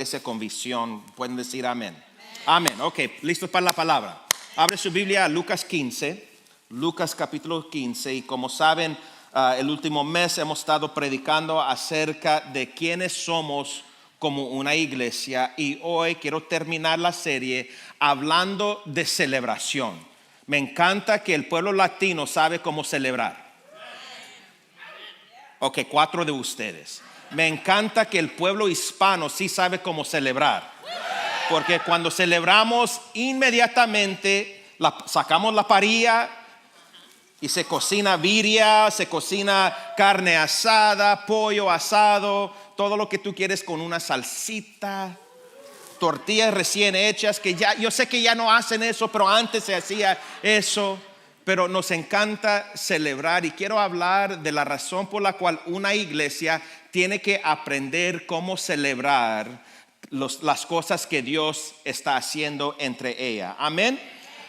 esa convicción, pueden decir amén. Amén. Ok, listos para la palabra. Abre su Biblia a Lucas 15, Lucas capítulo 15. Y como saben, el último mes hemos estado predicando acerca de quiénes somos como una iglesia. Y hoy quiero terminar la serie hablando de celebración. Me encanta que el pueblo latino sabe cómo celebrar. Ok, 4 de ustedes. Me encanta que el pueblo hispano sí sabe cómo celebrar. Porque cuando celebramos inmediatamente sacamos la parrilla y se cocina birria, se cocina carne asada, pollo asado, todo lo que tú quieres con una salsita, tortillas recién hechas, que ya yo sé que ya no hacen eso, pero antes se hacía eso. Pero nos encanta celebrar y quiero hablar de la razón por la cual una iglesia tiene que aprender cómo celebrar las cosas que Dios está haciendo entre ella. Amén.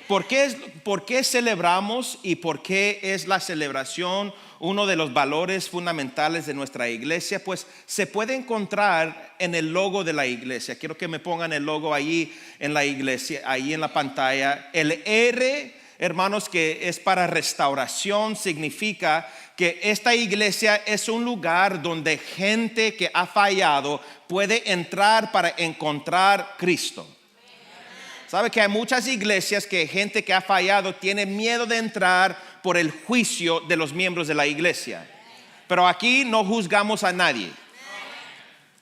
¿Por qué celebramos y por qué es la celebración uno de los valores fundamentales de nuestra iglesia? Pues se puede encontrar en el logo de la iglesia. Quiero que me pongan el logo ahí en la iglesia, ahí en la pantalla. El R, hermanos, que es para restauración, significa que esta iglesia es un lugar donde gente que ha fallado puede entrar para encontrar Cristo. ¿Sabe que hay muchas iglesias que gente que ha fallado tiene miedo de entrar por el juicio de los miembros de la iglesia? Pero aquí no juzgamos a nadie.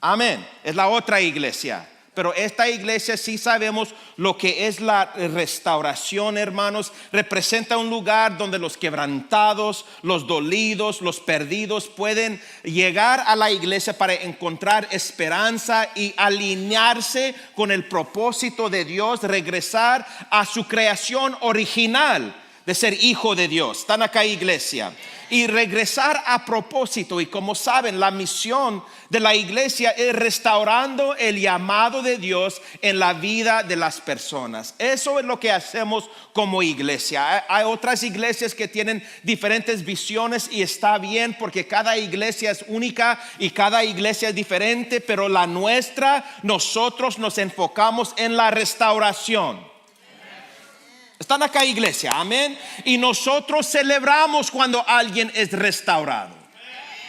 Amén. Es la otra iglesia. Pero esta iglesia sí sabemos lo que es la restauración, hermanos. Representa un lugar donde los quebrantados, los dolidos, los perdidos pueden llegar a la iglesia para encontrar esperanza y alinearse con el propósito de Dios, regresar a su creación original de ser hijo de Dios. Están acá, iglesia. Y regresar a propósito. Y como saben, la misión de la iglesia es restaurando el llamado de Dios en la vida de las personas. Eso es lo que hacemos como iglesia. Hay otras iglesias que tienen diferentes visiones y está bien, porque cada iglesia es única y cada iglesia es diferente. Pero la nuestra, nosotros nos enfocamos en la restauración. Están acá, iglesia, amén. Y nosotros celebramos cuando alguien es restaurado.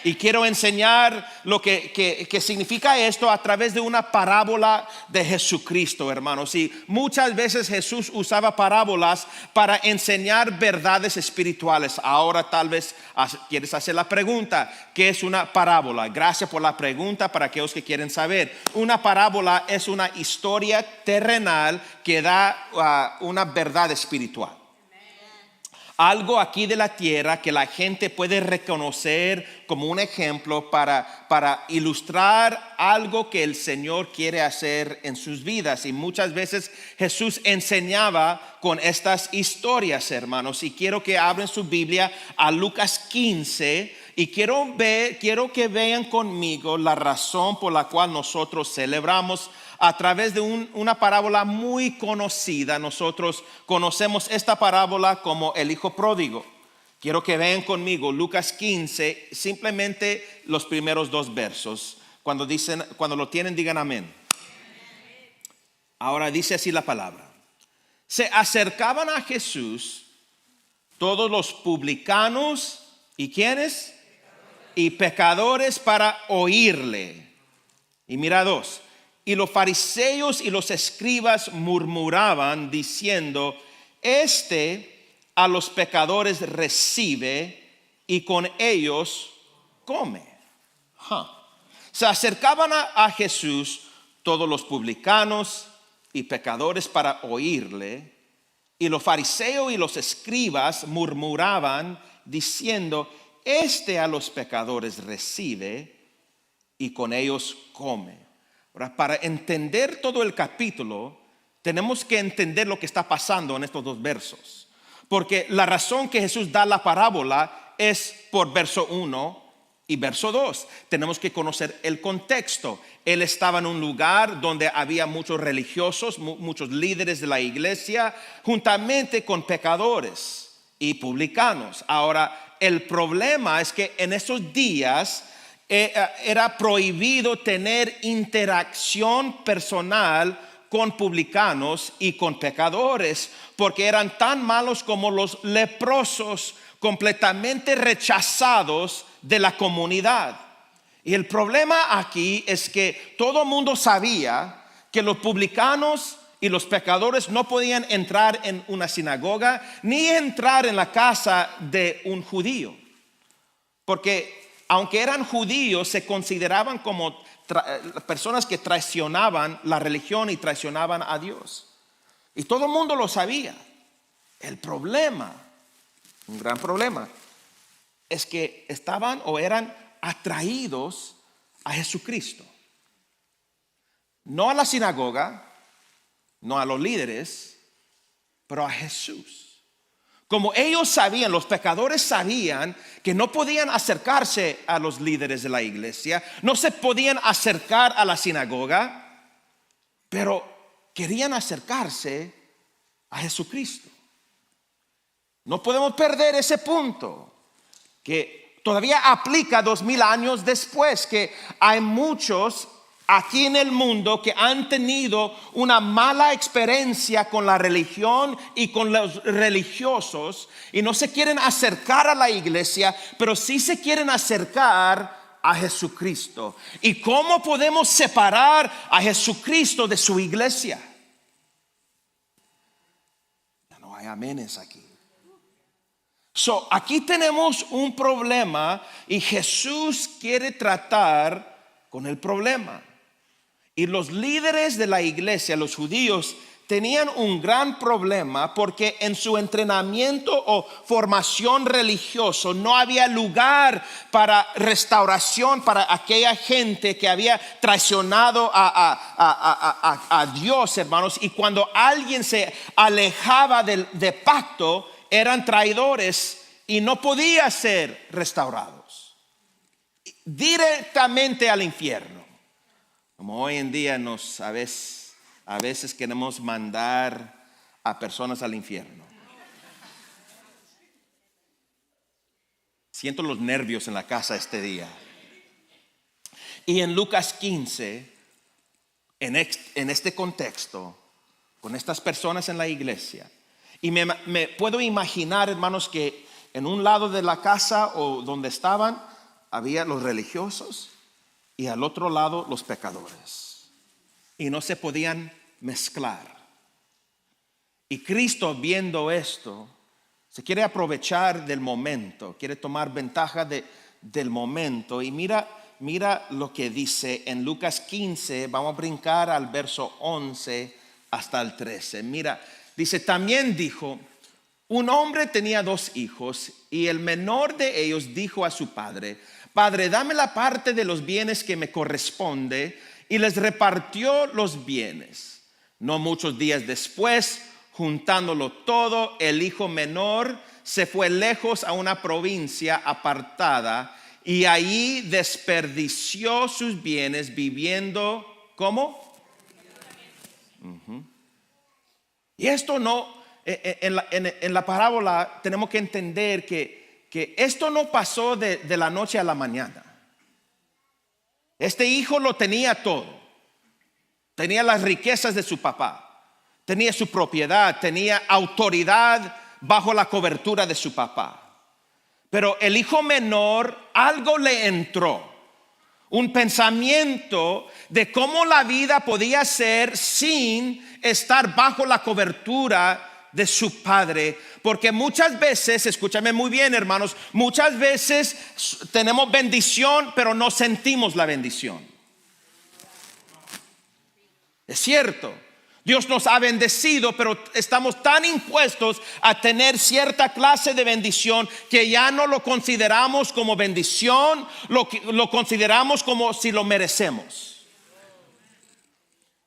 Y quiero enseñar lo que significa esto a través de una parábola de Jesucristo, hermanos. Y muchas veces Jesús usaba parábolas para enseñar verdades espirituales. Ahora tal vez quieres hacer la pregunta, ¿qué es una parábola? Gracias por la pregunta para aquellos que quieren saber. Una parábola es una historia terrenal que da una verdad espiritual. Algo aquí de la tierra que la gente puede reconocer como un ejemplo para ilustrar algo que el Señor quiere hacer en sus vidas. Y muchas veces Jesús enseñaba con estas historias, hermanos. Y quiero que abren su Biblia a Lucas 15. Y quiero que vean conmigo la razón por la cual nosotros celebramos a través de una parábola muy conocida. Nosotros conocemos esta parábola como el hijo pródigo. Quiero que vean conmigo Lucas 15, simplemente los primeros 2 versos. Cuando lo tienen, digan amén. Ahora dice así la palabra. Se acercaban a Jesús todos los publicanos y ¿quiénes? Y pecadores para oírle. Y mira 2. Y los fariseos y los escribas murmuraban diciendo, a los pecadores recibe y con ellos come. Se acercaban a Jesús todos los publicanos y pecadores para oírle. Y los fariseos y los escribas murmuraban diciendo, a los pecadores recibe y con ellos come. Ahora, para entender todo el capítulo, tenemos que entender lo que está pasando en estos 2 versos. Porque la razón que Jesús da la parábola es por verso 1 y verso 2. Tenemos que conocer el contexto. Él estaba en un lugar donde había muchos religiosos, muchos líderes de la iglesia, juntamente con pecadores y publicanos. Ahora, el problema es que en esos días era prohibido tener interacción personal con publicanos y con pecadores, porque eran tan malos como los leprosos, completamente rechazados de la comunidad. Y el problema aquí es que todo el mundo sabía que los publicanos y los pecadores no podían entrar en una sinagoga ni entrar en la casa de un judío, porque aunque eran judíos se consideraban como personas que traicionaban la religión y traicionaban a Dios. Y todo el mundo lo sabía. El problema, un gran problema, es que estaban o eran atraídos a Jesucristo. No a la sinagoga, no a los líderes, pero a Jesús. Como ellos sabían, los pecadores sabían que no podían acercarse a los líderes de la iglesia, no se podían acercar a la sinagoga, pero querían acercarse a Jesucristo. No podemos perder ese punto, que todavía aplica 2000 años después, que hay muchos aquí en el mundo que han tenido una mala experiencia con la religión y con los religiosos y no se quieren acercar a la iglesia, pero sí se quieren acercar a Jesucristo. ¿Y cómo podemos separar a Jesucristo de su iglesia? Ya no hay amenes aquí. Aquí tenemos un problema y Jesús quiere tratar con el problema. Y los líderes de la iglesia, los judíos, tenían un gran problema porque en su entrenamiento o formación religioso no había lugar para restauración para aquella gente que había traicionado a Dios, hermanos. Y cuando alguien se alejaba de pacto, eran traidores y no podía ser restaurados directamente al infierno. Como hoy en día a veces queremos mandar a personas al infierno. Siento los nervios en la casa este día. Y en Lucas 15, en este contexto, con estas personas en la iglesia, y me puedo imaginar, hermanos, que en un lado de la casa o donde estaban había los religiosos y al otro lado los pecadores, y no se podían mezclar. Y Cristo, viendo esto, se quiere aprovechar del momento, quiere tomar ventaja del momento. Y mira lo que dice en Lucas 15. Vamos a brincar al verso 11 hasta el 13. Mira, dice: también dijo: un hombre tenía 2 hijos, y el menor de ellos dijo a su padre: Padre, dame la parte de los bienes que me corresponde, y les repartió los bienes. No muchos días después, juntándolo todo, el hijo menor se fue lejos a una provincia apartada, y allí desperdició sus bienes viviendo, ¿cómo? Y esto no, en la parábola tenemos que entender que esto no pasó de la noche a la mañana. Este hijo lo tenía todo. Tenía las riquezas de su papá, tenía su propiedad, tenía autoridad bajo la cobertura de su papá. Pero el hijo menor, algo le entró, un pensamiento de cómo la vida podía ser sin estar bajo la cobertura de su padre. Porque muchas veces, escúchame muy bien, hermanos, muchas veces tenemos bendición pero no sentimos la bendición. Es cierto, Dios nos ha bendecido, pero estamos tan impuestos a tener cierta clase de bendición que ya no lo consideramos como bendición, lo consideramos como si lo merecemos.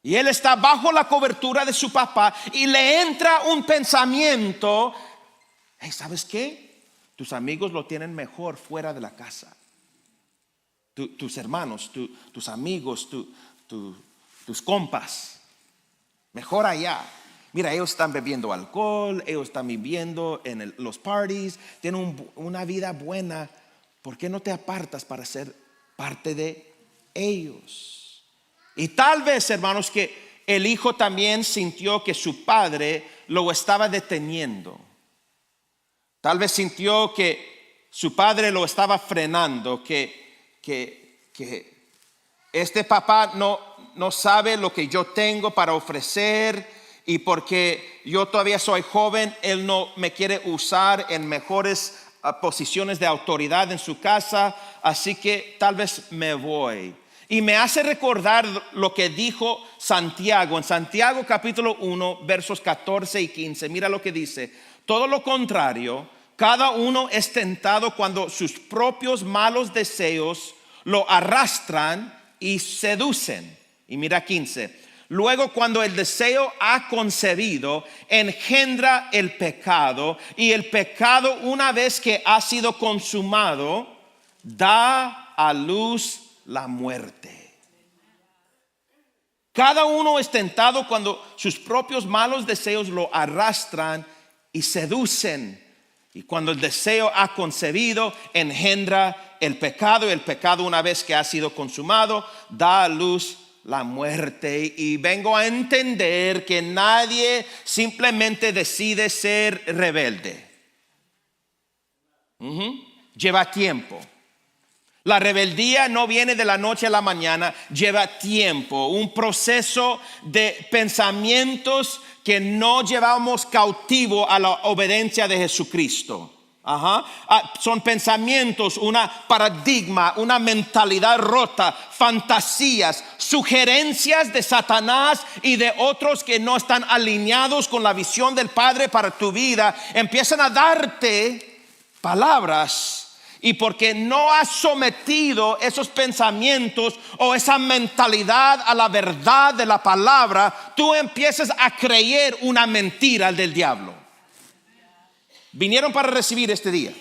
Y él está bajo la cobertura de su papá y le entra un pensamiento: hey, ¿sabes qué? Tus amigos lo tienen mejor fuera de la casa. Tus hermanos, tus amigos, tus compas, mejor allá. Mira, ellos están bebiendo alcohol, ellos están viviendo en los parties, tienen una vida buena. ¿Por qué no te apartas para ser parte de ellos. Y tal vez, hermanos, que el hijo también sintió que su padre lo estaba deteniendo. Tal vez sintió que su padre lo estaba frenando, que este papá no sabe lo que yo tengo para ofrecer, y porque yo todavía soy joven, él no me quiere usar en mejores posiciones de autoridad en su casa, así que tal vez me voy. Y me hace recordar lo que dijo Santiago, en Santiago capítulo 1, versos 14 y 15. Mira lo que dice: todo lo contrario, cada uno es tentado cuando sus propios malos deseos lo arrastran y seducen. Y mira 15: luego, cuando el deseo ha concebido, engendra el pecado, y el pecado, una vez que ha sido consumado, da a luz la muerte. Cada uno es tentado cuando sus propios malos deseos lo arrastran y seducen. Y cuando el deseo ha concebido, engendra el pecado, y el pecado, una vez que ha sido consumado, da a luz la muerte. Y vengo a entender que nadie simplemente decide ser rebelde. Lleva tiempo. La rebeldía no viene de la noche a la mañana, lleva tiempo, un proceso de pensamientos que no llevamos cautivo a la obediencia de Jesucristo. Son pensamientos, una paradigma, una mentalidad rota, fantasías, sugerencias de Satanás y de otros que no están alineados con la visión del Padre para tu vida. Empiezan a darte palabras, y porque no has sometido esos pensamientos o esa mentalidad a la verdad de la palabra, tú empiezas a creer una mentira del diablo. Vinieron para recibir este día.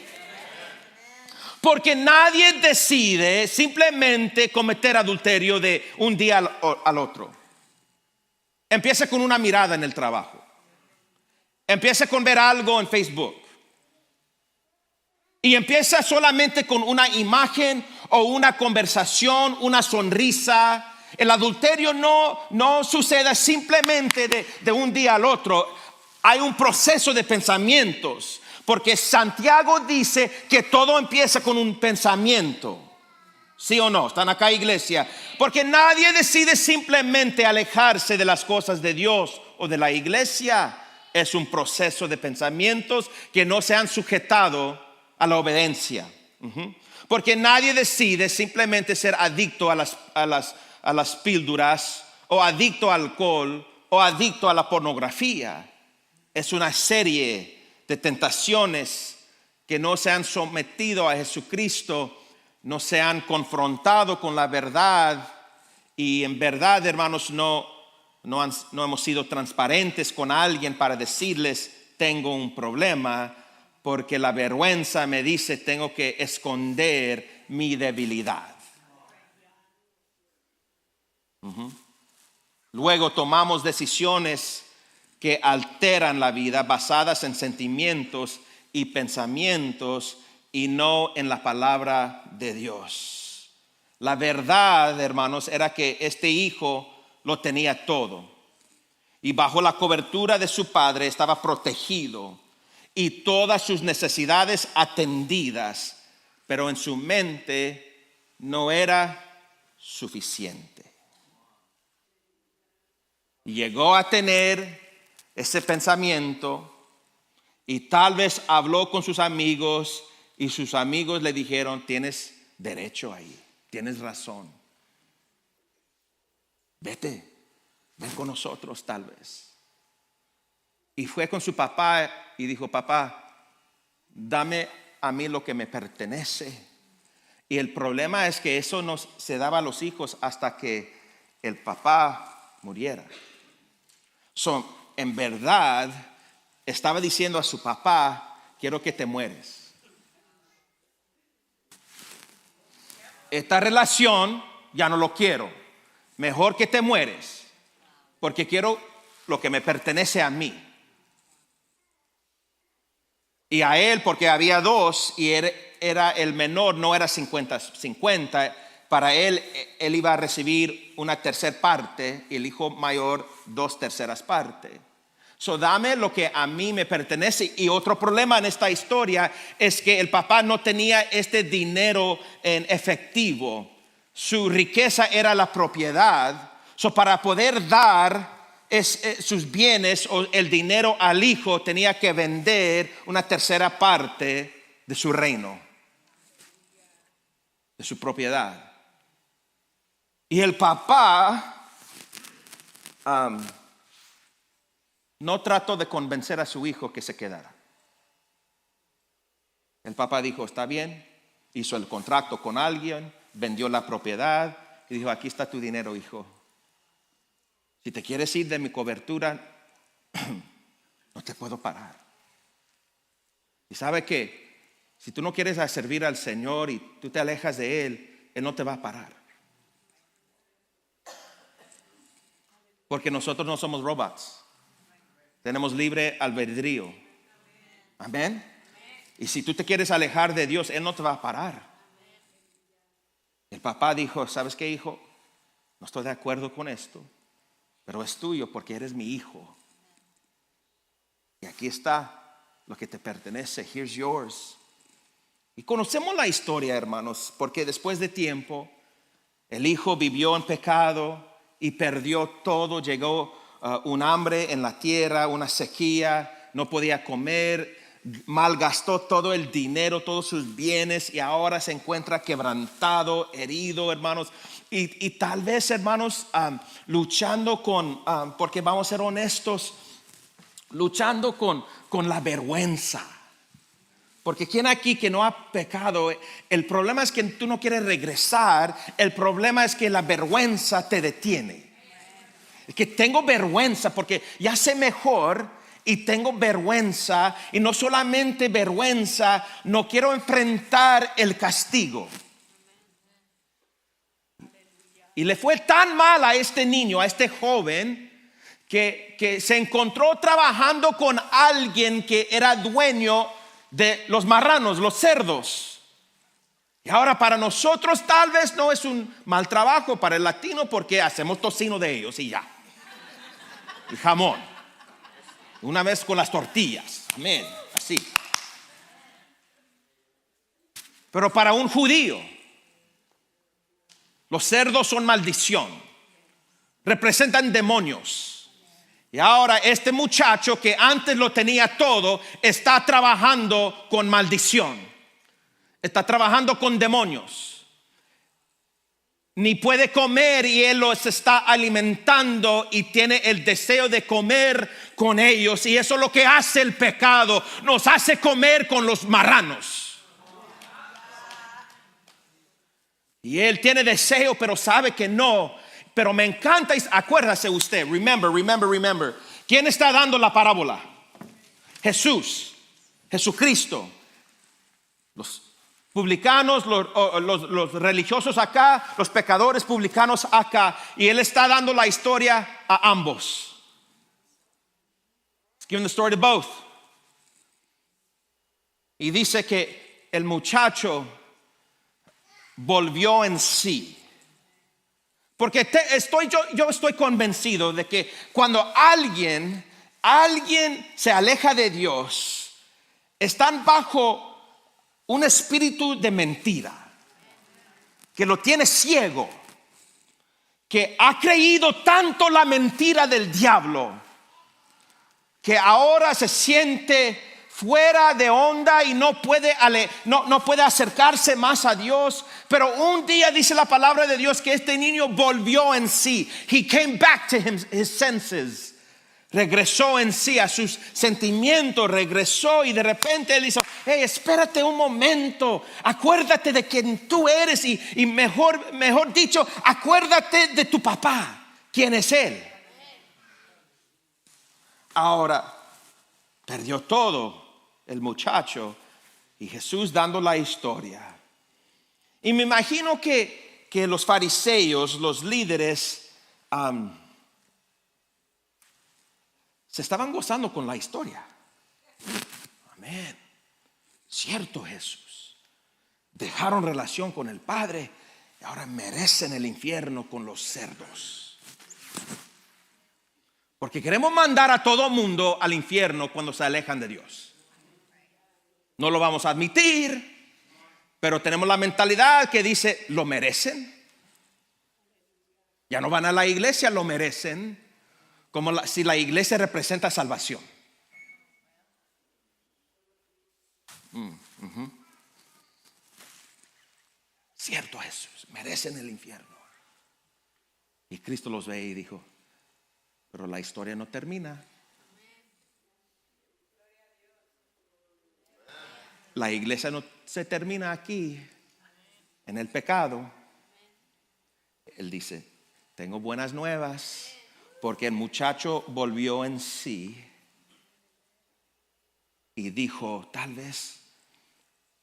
Porque nadie decide simplemente cometer adulterio de un día al otro. Empieza con una mirada en el trabajo. Empieza con ver algo en Facebook. Y empieza solamente con una imagen o una conversación, una sonrisa. El adulterio no sucede simplemente de un día al otro. Hay un proceso de pensamientos. Porque Santiago dice que todo empieza con un pensamiento. ¿Sí o no? ¿Están acá, iglesia? Porque nadie decide simplemente alejarse de las cosas de Dios o de la iglesia. Es un proceso de pensamientos que no se han sujetado a la obediencia. Porque nadie decide simplemente ser adicto a las píldoras, o adicto al alcohol, o adicto a la pornografía. Es una serie de tentaciones que no se han sometido a Jesucristo, no se han confrontado con la verdad. Y en verdad, hermanos, no hemos sido transparentes con alguien para decirles: tengo un problema, porque la vergüenza me dice tengo que esconder mi debilidad. Luego tomamos decisiones que alteran la vida, basadas en sentimientos y pensamientos y no en la palabra de Dios. La verdad, hermanos, era que este hijo lo tenía todo, y bajo la cobertura de su padre estaba protegido y todas sus necesidades atendidas, pero en su mente no era suficiente. Llegó a tener ese pensamiento, y tal vez habló con sus amigos, y sus amigos le dijeron: tienes derecho ahí, tienes razón, ven con nosotros tal vez. Y fue con su papá y dijo: papá, dame a mí lo que me pertenece. Y el problema es que eso no se daba a los hijos hasta que el papá muriera. En verdad estaba diciendo a su papá: quiero que te mueres. Esta relación ya no lo quiero. Mejor que te mueres, porque quiero lo que me pertenece a mí. Y a él, porque había dos y era el menor, no era 50-50. para él iba a recibir una tercera parte y el hijo mayor 2/3 partes. So, dame lo que a mí me pertenece. Y otro problema en esta historia es que el papá no tenía este dinero en efectivo. Su riqueza era la propiedad. So, para poder dar sus bienes o el dinero al hijo, tenía que vender una tercera parte de su reino, de su propiedad. Y el papá no trató de convencer a su hijo que se quedara. El papá dijo, está bien, hizo el contrato con alguien, vendió la propiedad y dijo, aquí está tu dinero, hijo. Si te quieres ir de mi cobertura, no te puedo parar. Y sabe que si tú no quieres servir al Señor y tú te alejas de Él, Él no te va a parar. Porque nosotros no somos robots. Tenemos libre albedrío. Amén. Y si tú te quieres alejar de Dios, Él no te va a parar. El papá dijo, ¿sabes qué, hijo? No estoy de acuerdo con esto, pero es tuyo porque eres mi hijo. Y aquí está lo que te pertenece. Here's yours. Y conocemos la historia, hermanos, porque después de tiempo, el hijo vivió en pecado y perdió todo. Llegó un hambre en la tierra, una sequía, no podía comer, malgastó todo el dinero, todos sus bienes y ahora se encuentra quebrantado, herido, hermanos. Y tal vez, hermanos, luchando porque vamos a ser honestos, luchando con la vergüenza. Porque ¿quién aquí que no ha pecado? El problema es que tú no quieres regresar. El problema es que la vergüenza te detiene. Es que tengo vergüenza porque ya sé mejor y tengo vergüenza. Y no solamente vergüenza, no quiero enfrentar el castigo. Y le fue tan mal a este niño, a este joven, que se encontró trabajando con alguien que era dueño de los marranos, los cerdos. Y ahora para nosotros tal vez no es un mal trabajo, para el latino porque hacemos tocino de ellos y ya. Y jamón. Una vez con las tortillas. Amén. Así. Pero para un judío, los cerdos son maldición. Representan demonios. Y ahora este muchacho que antes lo tenía todo, está trabajando con maldición. Está trabajando con demonios. Ni puede comer y él los está alimentando y tiene el deseo de comer con ellos. Y eso es lo que hace el pecado. Nos hace comer con los marranos. Y él tiene deseo, pero sabe que no. Pero me encanta, acuérdase usted, remember. ¿Quién está dando la parábola? Jesús, Jesucristo. Los publicanos, los religiosos acá, los pecadores publicanos acá. Y él está dando la historia a ambos. He's giving the story to both. Y dice que el muchacho volvió en sí. Porque yo estoy convencido de que cuando alguien se aleja de Dios, están bajo un espíritu de mentira que lo tiene ciego, que ha creído tanto la mentira del diablo que ahora se siente fuera de onda y no puede acercarse más a Dios. Pero un día dice la palabra de Dios que este niño volvió en sí. He came back to his senses. Regresó en sí a sus sentimientos, regresó y de repente él dice, hey, espérate un momento, acuérdate de quién tú eres y mejor dicho, acuérdate de tu papá, quién es él. Ahora, perdió todo el muchacho y Jesús dando la historia. Y me imagino que los fariseos, los líderes, se estaban gozando con la historia. Amén. Cierto, Jesús. Dejaron relación con el Padre. y ahora merecen el infierno con los cerdos. Porque queremos mandar a todo mundo al infierno cuando se alejan de Dios. No lo vamos a admitir, pero tenemos la mentalidad que dice, lo merecen. Ya no van a la iglesia, lo merecen. Como si la iglesia representa salvación. Cierto, Jesús, merecen el infierno. Y Cristo los ve y dijo, pero la historia no termina. La iglesia no se termina aquí, en el pecado. Él dice, tengo buenas nuevas, porque el muchacho volvió en sí y dijo, tal vez,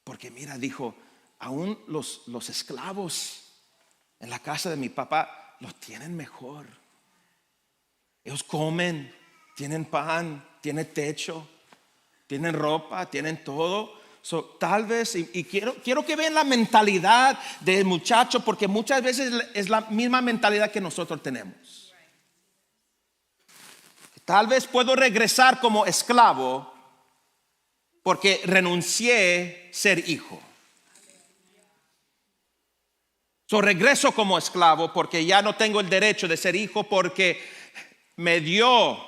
porque mira, dijo, aún los esclavos en la casa de mi papá los tienen mejor. Ellos comen, tienen pan, tienen techo, tienen ropa, tienen todo. Tal vez, y quiero que vean la mentalidad del muchacho, porque muchas veces es la misma mentalidad que nosotros tenemos. Tal vez puedo regresar como esclavo porque renuncié a ser hijo. Regreso como esclavo porque ya no tengo el derecho de ser hijo, porque me dio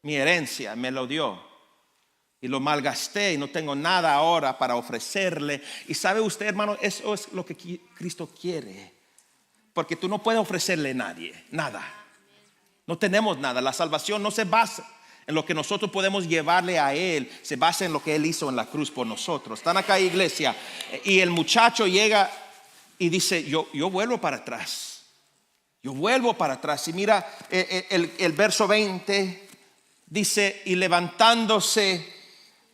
mi herencia, me lo dio. Y lo malgasté y no tengo nada ahora para ofrecerle. Y sabe usted, hermano, eso es lo que Cristo quiere. Porque tú no puedes ofrecerle a nadie, nada. No tenemos nada. La salvación no se basa en lo que nosotros podemos llevarle a Él. Se basa en lo que Él hizo en la cruz por nosotros. Están acá, iglesia. Y el muchacho llega y dice, yo vuelvo para atrás. Yo vuelvo para atrás. Y mira el verso 20. Dice, y levantándose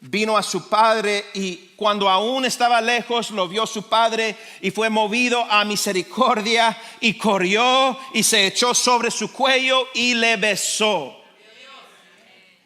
vino a su padre, y cuando aún estaba lejos lo vio su padre, y fue movido a misericordia, y corrió y se echó sobre su cuello y le besó.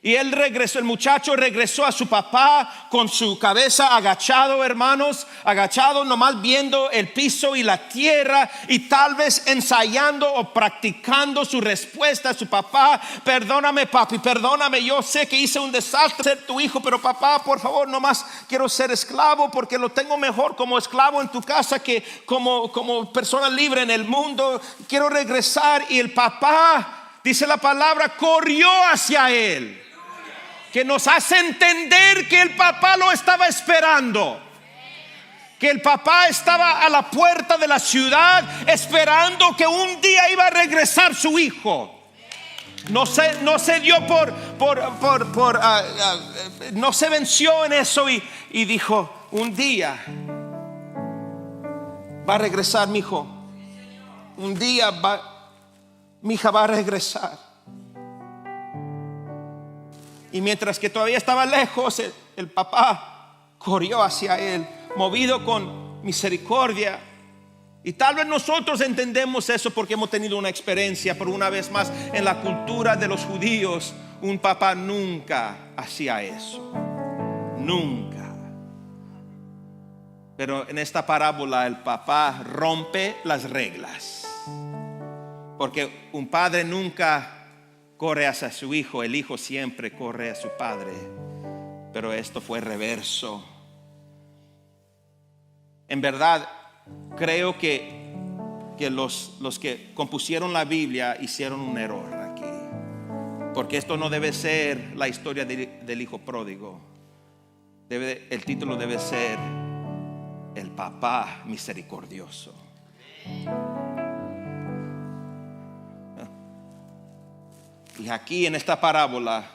Y él regresó, el muchacho regresó a su papá con su cabeza agachado, hermanos, agachado, nomás viendo el piso y la tierra, y tal vez ensayando o practicando su respuesta a su papá. Perdóname, papi, perdóname, yo sé que hice un desastre ser tu hijo, pero papá, por favor, nomás quiero ser esclavo, porque lo tengo mejor como esclavo en tu casa que como persona libre en el mundo. Quiero regresar. Y el papá, dice la palabra, corrió hacia él, que nos hace entender que el papá lo estaba esperando, que el papá estaba a la puerta de la ciudad esperando que un día iba a regresar su hijo. No se dio no se venció en eso, y dijo, un día va a regresar mi hijo, un día mi hija va a regresar. Y mientras que todavía estaba lejos, el papá corrió hacia él, movido con misericordia. Y tal vez nosotros entendemos eso porque hemos tenido una experiencia, pero una vez más, en la cultura de los judíos, un papá nunca hacía eso. Nunca. Pero en esta parábola el papá rompe las reglas, porque un padre nunca corre hacia su hijo, el hijo siempre corre a su padre. Pero esto fue reverso. En verdad, creo que los que compusieron la Biblia hicieron un error aquí, porque esto no debe ser la historia del hijo pródigo. El título debe ser el papá misericordioso. Y aquí en esta parábola,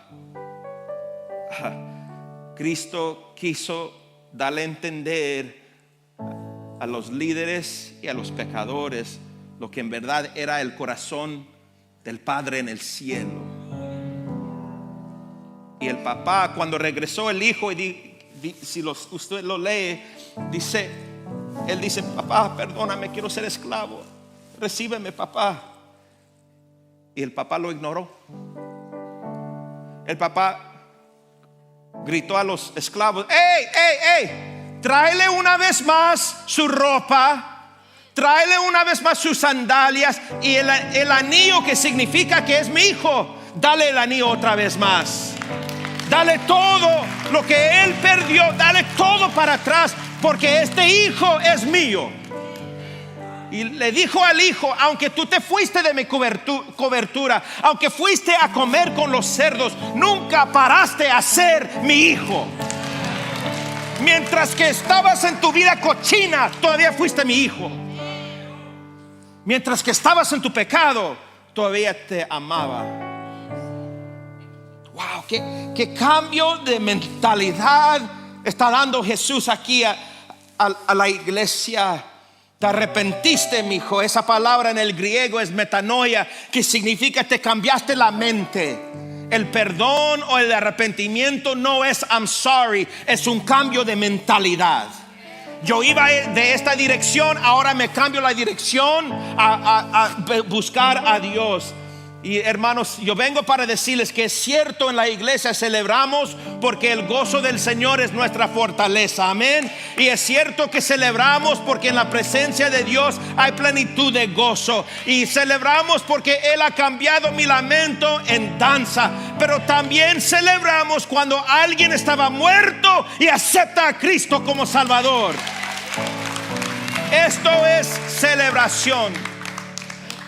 Cristo quiso darle a entender a los líderes y a los pecadores lo que en verdad era el corazón del Padre en el cielo. Y el papá, cuando regresó el hijo, si usted lo lee, él dice, papá, perdóname, quiero ser esclavo, recíbeme, papá. Y el papá lo ignoró. El papá gritó a los esclavos, ¡Ey! Tráele una vez más su ropa Tráele una vez más sus sandalias y el anillo que significa que es mi hijo. Dale el anillo otra vez más. Dale todo lo que él perdió. Dale todo para atrás, porque este hijo es mío. Y le dijo al hijo: aunque tú te fuiste de mi cobertura, aunque fuiste a comer con los cerdos, nunca paraste a ser mi hijo. Mientras que estabas en tu vida cochina, todavía fuiste mi hijo. Mientras que estabas en tu pecado, todavía te amaba. Wow, qué cambio de mentalidad está dando Jesús aquí a la iglesia. Te arrepentiste, mi hijo. Esa palabra en el griego es metanoia, que significa te cambiaste la mente. El perdón o el arrepentimiento no es I'm sorry, es un cambio de mentalidad. Yo iba de esta dirección, ahora me cambio la dirección a buscar a Dios. Y hermanos, yo vengo para decirles que es cierto, en la iglesia celebramos porque el gozo del Señor es nuestra fortaleza, amén. Y es cierto que celebramos porque en la presencia de Dios hay plenitud de gozo. Y celebramos porque Él ha cambiado mi lamento en danza. Pero también celebramos cuando alguien estaba muerto y acepta a Cristo como Salvador. Esto es celebración.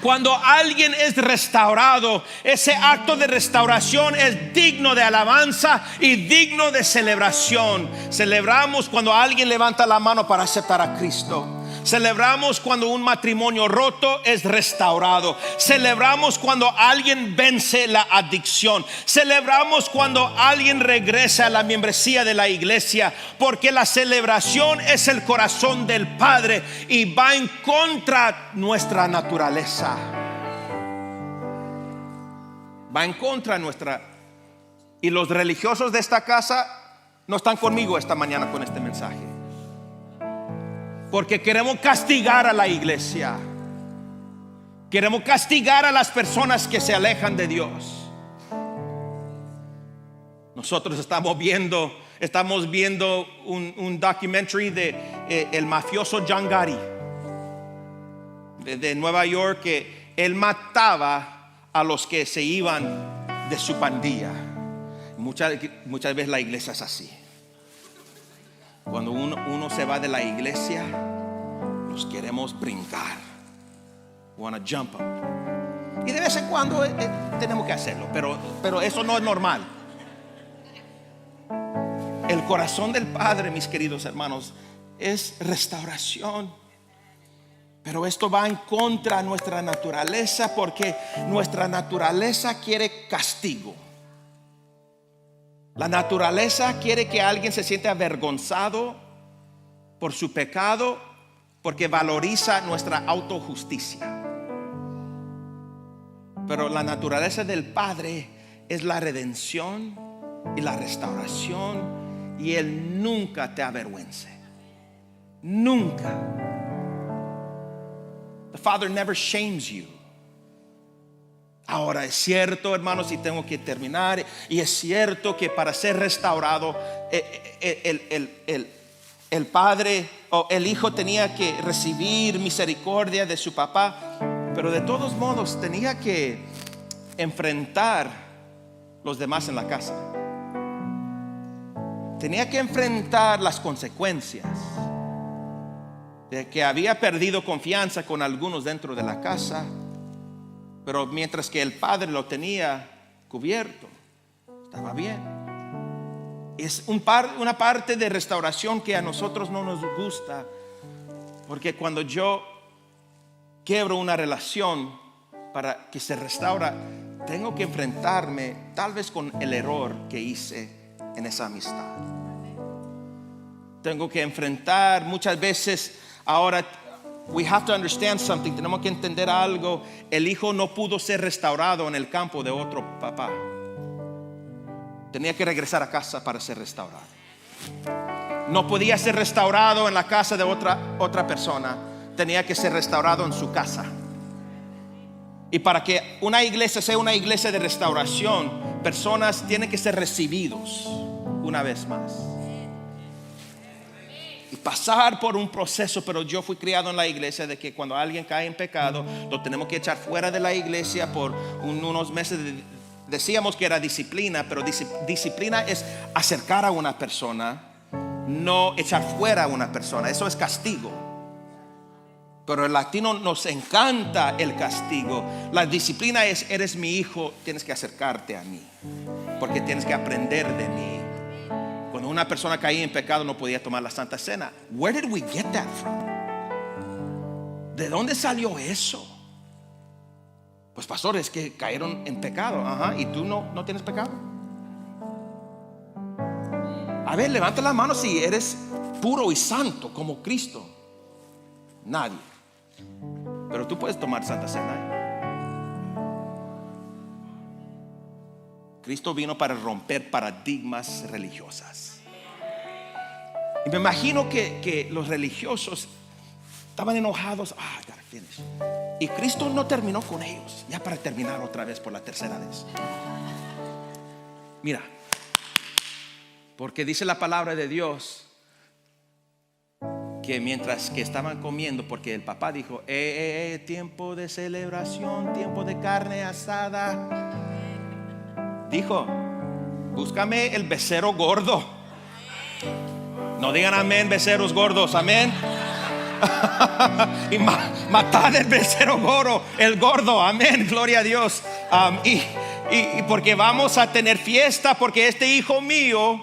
Cuando alguien es restaurado, ese acto de restauración es digno de alabanza y digno de celebración. Celebramos cuando alguien levanta la mano para aceptar a Cristo. Celebramos cuando un matrimonio roto es restaurado. Celebramos cuando alguien vence la adicción. Celebramos cuando alguien regresa a la membresía de la iglesia, porque la celebración es el corazón del Padre y va en contra nuestra naturaleza. Va en contra nuestra. Y los religiosos de esta casa no están conmigo esta mañana con este mensaje, porque queremos castigar a la iglesia. Queremos castigar a las personas que se alejan de Dios. Nosotros estamos viendo un documentary de el mafioso John Gotti de Nueva York, que él mataba a los que se iban de su pandilla. Muchas veces la iglesia es así. Cuando uno se va de la iglesia, los queremos brincar. Wanna jump up. Y de vez en cuando tenemos que hacerlo, pero eso no es normal. El corazón del Padre, mis queridos hermanos, es restauración. Pero esto va en contra de nuestra naturaleza, porque nuestra naturaleza quiere castigo. La naturaleza quiere que alguien se sienta avergonzado por su pecado, porque valoriza nuestra autojusticia. Pero la naturaleza del Padre es la redención y la restauración, y Él nunca te avergüence. Nunca. The Father never shames you. Ahora es cierto, hermanos, y tengo que terminar, y es cierto que para ser restaurado el padre o el hijo tenía que recibir misericordia de su papá, pero de todos modos tenía que enfrentar los demás en la casa. Tenía que enfrentar las consecuencias de que había perdido confianza con algunos dentro de la casa. Pero mientras que el padre lo tenía cubierto, estaba bien. Es una parte de restauración que a nosotros no nos gusta, porque cuando yo quiebro una relación para que se restaura, tengo que enfrentarme tal vez con el error que hice en esa amistad. Tengo que enfrentar muchas veces. Ahora we have to understand something. Tenemos que entender algo. El hijo no pudo ser restaurado en el campo de otro papá. Tenía que regresar a casa para ser restaurado. No podía ser restaurado en la casa de otra persona. Tenía que ser restaurado en su casa. Y para que una iglesia sea una iglesia de restauración, personas tienen que ser recibidos una vez más. y pasar por un proceso. Pero yo fui criado en la iglesia de que cuando alguien cae en pecado, lo tenemos que echar fuera de la iglesia por unos meses. Decíamos que era disciplina, pero disciplina es acercar a una persona, no echar fuera a una persona. Eso es castigo. Pero el latino nos encanta el castigo. La disciplina es: eres mi hijo, tienes que acercarte a mí, porque tienes que aprender de mí. Cuando una persona caía en pecado, no podía tomar la Santa Cena. Where did we get that from? ¿De dónde salió eso? Pues pastores que cayeron en pecado. Ajá. ¿Y tú no tienes pecado? A ver, levanta la mano si eres puro y santo como Cristo. Nadie. Pero tú puedes tomar Santa Cena. Cristo vino para romper paradigmas religiosas. Y me imagino que los religiosos estaban enojados. I gotta finish. Y Cristo no terminó con ellos. Ya para terminar otra vez por la tercera vez. Mira, porque dice la palabra de Dios que mientras que estaban comiendo, porque el papá dijo: tiempo de celebración, tiempo de carne asada. Dijo: búscame el becerro gordo. No digan amén, becerros gordos, amén. Y matad el becerro gordo, el gordo, amén, gloria a Dios. Y porque vamos a tener fiesta, porque este hijo mío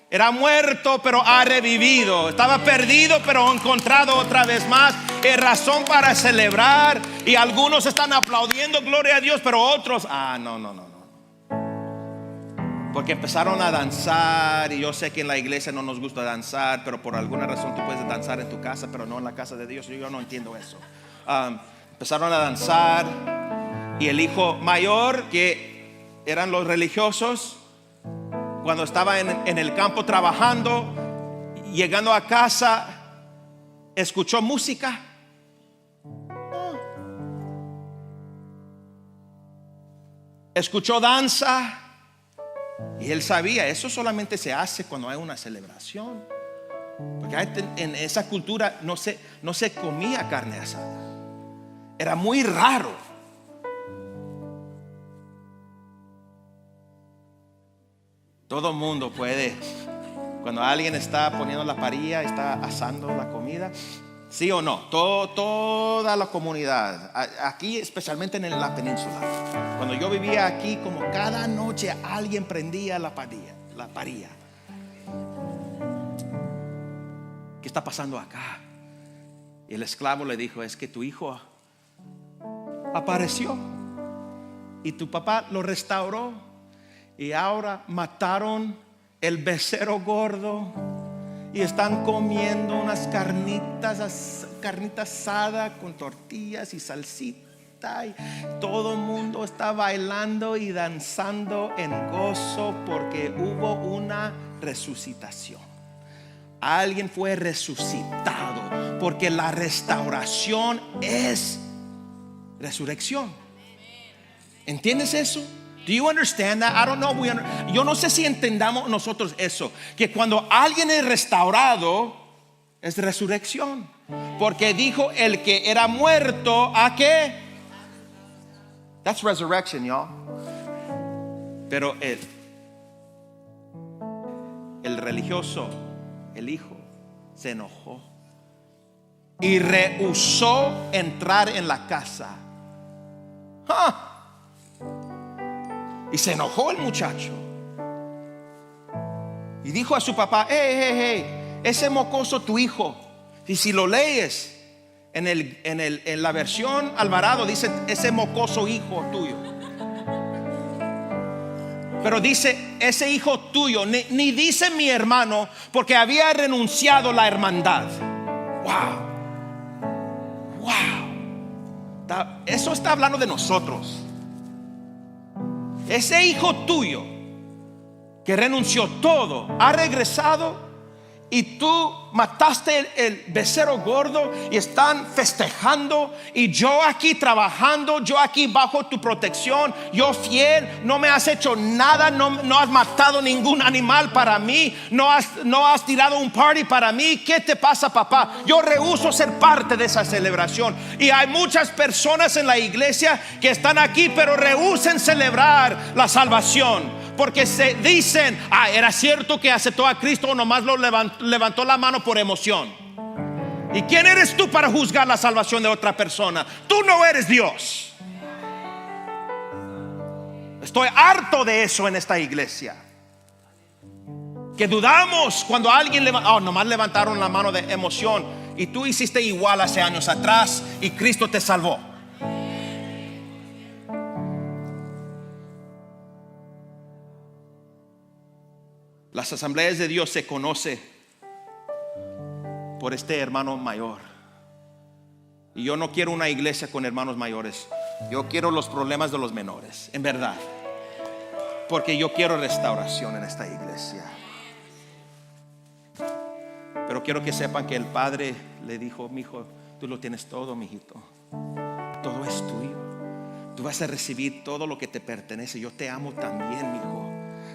era muerto pero ha revivido, estaba perdido pero encontrado otra vez más. Es razón para celebrar. Y algunos están aplaudiendo, gloria a Dios, pero otros no. Porque empezaron a danzar. Y yo sé que en la iglesia no nos gusta danzar, pero por alguna razón tú puedes danzar en tu casa, pero no en la casa de Dios. Yo no entiendo eso. Empezaron a danzar. Y el hijo mayor, que eran los religiosos, cuando estaba en el campo trabajando, llegando a casa, escuchó música. Escuchó danza. Y él sabía, eso solamente se hace cuando hay una celebración. Porque en esa cultura no se comía carne asada. Era muy raro. Todo mundo puede, cuando alguien está poniendo la parrilla, está asando la comida, ¿sí o no? Toda la comunidad, aquí especialmente en la península. Cuando yo vivía aquí, como cada noche alguien prendía la parrilla. ¿Qué está pasando acá? Y el esclavo le dijo: es que tu hijo apareció y tu papá lo restauró. Y ahora mataron el becerro gordo y están comiendo unas carnita asada con tortillas y salsita. Y todo el mundo está bailando y danzando en gozo porque hubo una resucitación. Alguien fue resucitado, porque la restauración es resurrección. ¿Entiendes eso? Do you understand that? I don't know. Yo no sé si entendamos nosotros eso, que cuando alguien es restaurado es resurrección. Porque dijo: el que era muerto, ¿a qué? That's resurrection, y'all. Pero el religioso, el hijo, se enojó y rehusó entrar en la casa. Y se enojó el muchacho y dijo a su papá: ese mocoso tu hijo. Y si lo lees en la versión Alvarado, dice: ese mocoso hijo tuyo. Pero dice: ese hijo tuyo. Ni dice mi hermano, porque había renunciado la hermandad. Wow. Eso está hablando de nosotros. Ese hijo tuyo que renunció todo ha regresado y tú mataste el becerro gordo y están festejando, y yo aquí trabajando, yo aquí bajo tu protección, yo fiel, no me has hecho nada, no has matado ningún animal para mí, no has tirado un party para mí. ¿Qué te pasa, papá? Yo rehúso ser parte de esa celebración. Y hay muchas personas en la iglesia que están aquí pero rehúsen celebrar la salvación, porque se dicen, era cierto que aceptó a Cristo, o nomás lo levantó la mano por emoción. ¿Y quién eres tú para juzgar la salvación de otra persona? Tú no eres Dios. Estoy harto de eso en esta iglesia, que dudamos cuando alguien nomás levantaron la mano de emoción, y tú hiciste igual hace años atrás y Cristo te salvó. Las asambleas de Dios se conoce por este hermano mayor. Y yo no quiero una iglesia con hermanos mayores. Yo quiero los problemas de los menores, en verdad. Porque yo quiero restauración en esta iglesia. Pero quiero que sepan que el padre le dijo: mi hijo, tú lo tienes todo, mi hijito. Todo es tuyo. Tú vas a recibir todo lo que te pertenece. Yo te amo también, mi hijo.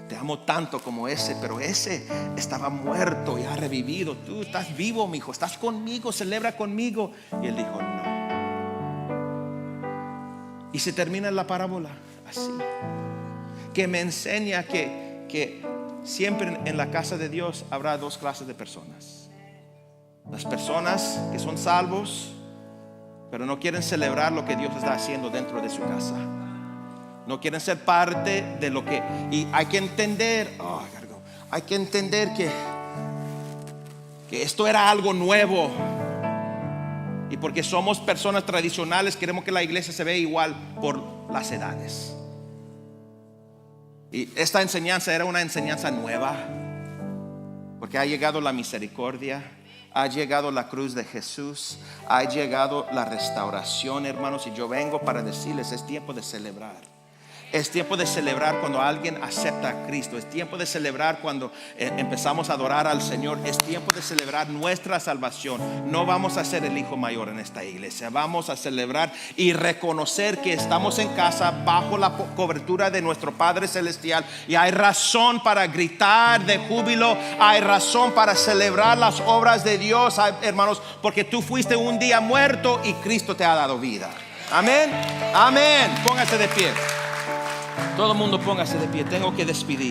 Te amo tanto como ese, pero ese estaba muerto y ha revivido. Tú estás vivo, mi hijo, estás conmigo, celebra conmigo. Y él dijo: no. Y se termina la parábola así, que me enseña que siempre en la casa de Dios habrá dos clases de personas: las personas que son salvos pero no quieren celebrar lo que Dios está haciendo dentro de su casa. No quieren ser parte de lo que... Y hay que entender, que esto era algo nuevo. Y porque somos personas tradicionales, queremos que la iglesia se vea igual por las edades. Y esta enseñanza era una enseñanza nueva, porque ha llegado la misericordia, ha llegado la cruz de Jesús, ha llegado la restauración, hermanos. Y yo vengo para decirles: es tiempo de celebrar. Es tiempo de celebrar cuando alguien acepta a Cristo. Es tiempo de celebrar cuando empezamos a adorar al Señor. Es tiempo de celebrar nuestra salvación. No vamos a ser el hijo mayor en esta iglesia. Vamos a celebrar y reconocer que estamos en casa bajo la cobertura de nuestro Padre Celestial. Y hay razón para gritar de júbilo. Hay razón para celebrar las obras de Dios, hermanos, porque tú fuiste un día muerto y Cristo te ha dado vida. Amén. Amén. Póngase de pie. Todo el mundo póngase de pie. Tengo que despedir.